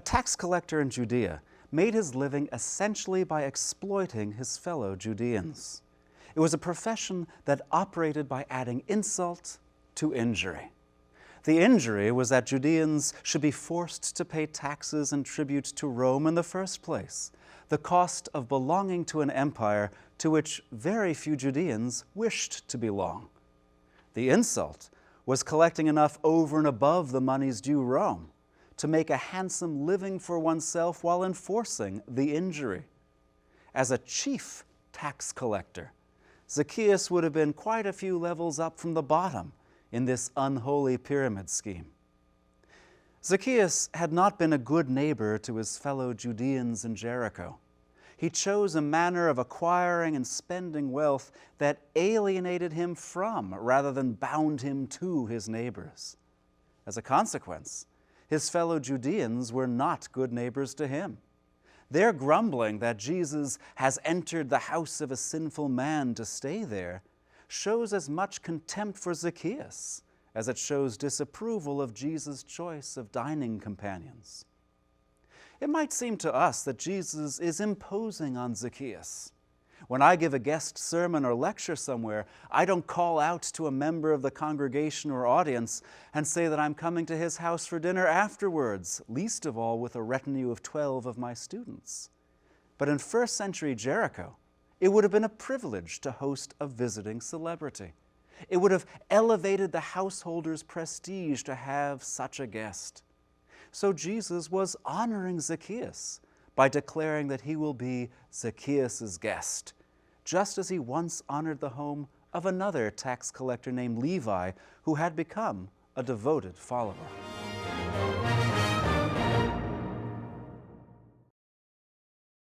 tax collector in Judea made his living essentially by exploiting his fellow Judeans. It was a profession that operated by adding insult to injury. The injury was that Judeans should be forced to pay taxes and tribute to Rome in the first place, the cost of belonging to an empire to which very few Judeans wished to belong. The insult was collecting enough over and above the monies due Rome to make a handsome living for oneself while enforcing the injury. As a chief tax collector, Zacchaeus would have been quite a few levels up from the bottom in this unholy pyramid scheme. Zacchaeus had not been a good neighbor to his fellow Judeans in Jericho. He chose a manner of acquiring and spending wealth that alienated him from, rather than bound him to, his neighbors. As a consequence, his fellow Judeans were not good neighbors to him. Their grumbling that Jesus has entered the house of a sinful man to stay there shows as much contempt for Zacchaeus as it shows disapproval of Jesus' choice of dining companions. It might seem to us that Jesus is imposing on Zacchaeus. When I give a guest sermon or lecture somewhere, I don't call out to a member of the congregation or audience and say that I'm coming to his house for dinner afterwards, least of all with a retinue of 12 of my students. But in first century Jericho, it would have been a privilege to host a visiting celebrity. It would have elevated the householder's prestige to have such a guest. So Jesus was honoring Zacchaeus by declaring that he will be Zacchaeus' guest, just as he once honored the home of another tax collector named Levi, who had become a devoted follower.